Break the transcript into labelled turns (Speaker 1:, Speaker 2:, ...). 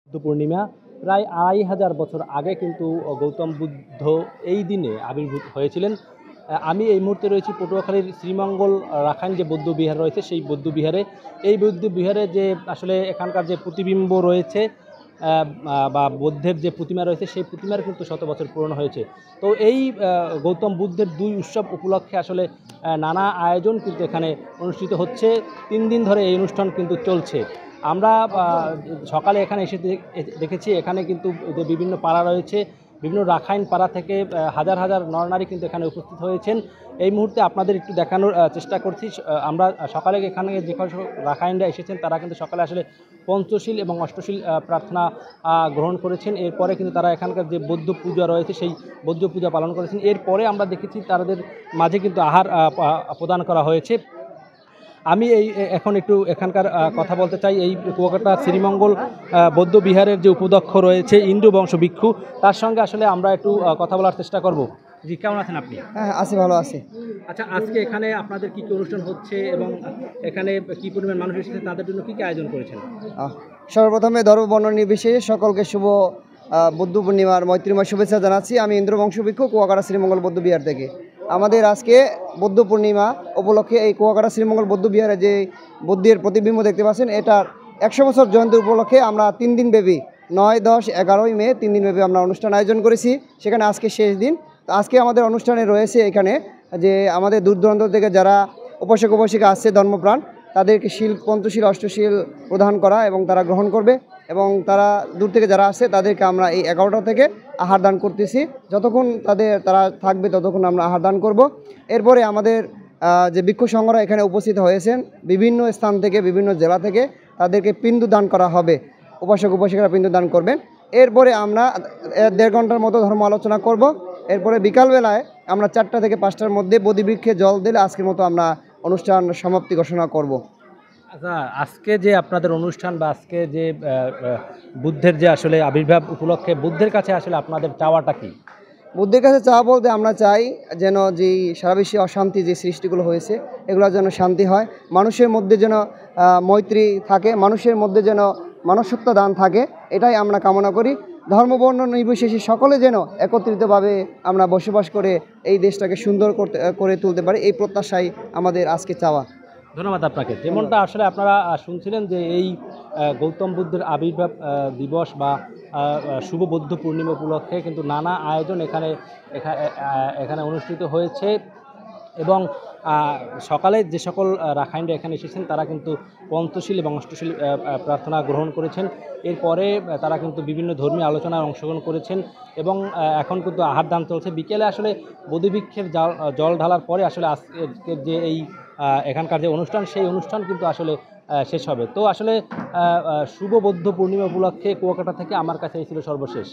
Speaker 1: বুদ্ধ পূর্ণিমা প্রায় ২৫০০ বছর আগে কিন্তু গৌতম বুদ্ধ এই দিনে আবির্ভূত হয়েছিলেন। আমি এই মুহূর্তে রয়েছি পটুয়াখালীর শ্রীমঙ্গল রাখাইন যে বৌদ্ধ বিহার রয়েছে সেই বৌদ্ধ বিহারে। এই বৌদ্ধ বিহারে যে আসলে এখানকার যে প্রতিবিম্ব রয়েছে বা বুদ্ধের যে প্রতিমা রয়েছে সেই প্রতিমার কিন্তু শত বছর পুরনো হয়েছে। তো এই গৌতম বুদ্ধের ২ উৎসব উপলক্ষে আসলে নানা আয়োজন কিন্তু এখানে অনুষ্ঠিত হচ্ছে। ৩ দিন ধরে এই অনুষ্ঠান কিন্তু চলছে। আমরা সকালে এখানে এসে দেখেছি এখানে কিন্তু যে বিভিন্ন পাড়া রয়েছে, বিভিন্ন রাখাইন পাড়া থেকে হাজার হাজার নরনারী কিন্তু এখানে উপস্থিত হয়েছেন। এই মুহূর্তে আপনাদের একটু দেখানোর চেষ্টা করছি। আমরা সকালে এখানে যে রাখাইনরা এসেছেন তারা কিন্তু সকালে আসলে পঞ্চশীল এবং অষ্টশীল প্রার্থনা গ্রহণ করেছেন। এরপরে কিন্তু তারা এখানকার যে বৌদ্ধ পূজা রয়েছে সেই বৌদ্ধ পূজা পালন করেছেন। এরপরে আমরা দেখেছি তাদের মাঝে কিন্তু আহার প্রদান করা হয়েছে। আমি এখন একটু এখানকার কথা বলতে চাই। এই কুয়াকাটা শ্রীমঙ্গল বৌদ্ধ বিহারের যে উপাধ্যক্ষ রয়েছে ইন্দু বংশ ভিক্ষু, তার সঙ্গে আসলে আমরা একটু কথা বলার চেষ্টা করব। জি, কেমন আছেন আপনি?
Speaker 2: হ্যাঁ, আছি, ভালো আছি।
Speaker 1: আচ্ছা, আজকে এখানে আপনাদের কী কী অনুষ্ঠান হচ্ছে এবং এখানে কী পরিমাণ মানুষ এসেছে, তাদের জন্য কী কী আয়োজন করেছেন?
Speaker 2: সর্বপ্রথমে ধর্ম বর্ণ নির্বিশেষে সকলকে শুভ বুদ্ধ পূর্ণিমার মৈত্রীময় শুভেচ্ছা জানাচ্ছি। আমি ইন্দ্র বংশ ভিক্ষু, কুয়াকাটা শ্রীমঙ্গল বৌদ্ধ বিহার থেকে। আমাদের আজকে বৌদ্ধ পূর্ণিমা উপলক্ষে এই কুয়াকাটা শ্রীমঙ্গল বৌদ্ধ বিহারে যে বুদ্ধের প্রতিবিম্ব দেখতে পাচ্ছেন, এটার ১০০ বছর জয়ন্তী উপলক্ষে আমরা ৩ দিন ব্যাপী ৯, ১০, ১১ই মে ৩ দিন ব্যাপী আমরা অনুষ্ঠান আয়োজন করেছি। সেখানে আজকে শেষ দিন। তো আজকে আমাদের অনুষ্ঠানে রয়েছে এখানে যে আমাদের দূর দূরান্ত থেকে যারা উপাসক উপাসিকা আসছে ধর্মপ্রাণ, তাদেরকে পঞ্চশীল অষ্টশীল প্রদান করা এবং তারা গ্রহণ করবে। এবং তারা দূর থেকে যারা আসছে তাদেরকে আমরা এই ১১টা থেকে আহার দান করতেছি। যতক্ষণ তারা থাকবে ততক্ষণ আমরা আহার দান করব। এরপরে আমাদের যে ভিক্ষু সংঘরা এখানে উপস্থিত হয়েছেন বিভিন্ন স্থান থেকে, বিভিন্ন জেলা থেকে, তাদেরকে পিণ্ড দান করা হবে। উপাসক উপাসিকারা পিণ্ড দান করবেন। এরপরে আমরা ১.৫ ঘন্টার মতো ধর্ম আলোচনা করব। এরপরে বিকালবেলায় আমরা ৪টা থেকে ৫টার মধ্যে বোধিবৃক্ষে জল দিলে আজকের মতো আমরা অনুষ্ঠান সমাপ্তি ঘোষণা করব।
Speaker 1: আচ্ছা, আজকে যে আপনাদের অনুষ্ঠান বা আজকে যে বুদ্ধের যে আসলে আবির্ভাব উপলক্ষে বুদ্ধের কাছে আসলে আপনাদের চাওয়াটা কি?
Speaker 2: বুদ্ধের কাছে চাওয়া বলতে আমরা চাই যেন যে সারা বিশ্বে অশান্তি যে সৃষ্টিগুলো হয়েছে এগুলো যেন শান্তি হয়, মানুষের মধ্যে যেন মৈত্রী থাকে, মানুষের মধ্যে যেন মনুষ্যত্ব দান থাকে, এটাই আমরা কামনা করি। ধর্মবর্ণ নির্বিশেষে সকলে যেন একত্রিতভাবে আমরা বসবাস করে এই দেশটাকে সুন্দর করে তুলতে পারি, এই প্রত্যাশাই আমাদের আজকে চাওয়া।
Speaker 1: ধন্যবাদ আপনাকে। যেমনটা আসলে আপনারা শুনছিলেন যে এই গৌতম বুদ্ধের আবির্ভাব দিবস বা শুভ বৌদ্ধ পূর্ণিমা উপলক্ষে কিন্তু নানা আয়োজন এখানে অনুষ্ঠিত হয়েছে। এবং সকালে যে সকল রাখাইনরা এখানে এসেছেন তারা কিন্তু পঞ্চশীল এবং অষ্টশীল প্রার্থনা গ্রহণ করেছেন। এরপরে তারা কিন্তু বিভিন্ন ধর্মীয় আলোচনায় অংশগ্রহণ করেছেন এবং এখন কিন্তু আহার দান চলছে। বিকেলে আসলে বোধিবৃক্ষের জল ঢালার পরে আসলে আজকের যে এই এখানকার যে অনুষ্ঠান সেই অনুষ্ঠান কিন্তু আসলে শেষ হবে। তো আসলে শুভ বৌদ্ধ পূর্ণিমা উপলক্ষে কুয়াকাটা থেকে আমার কাছে এই ছিল সর্বশেষ।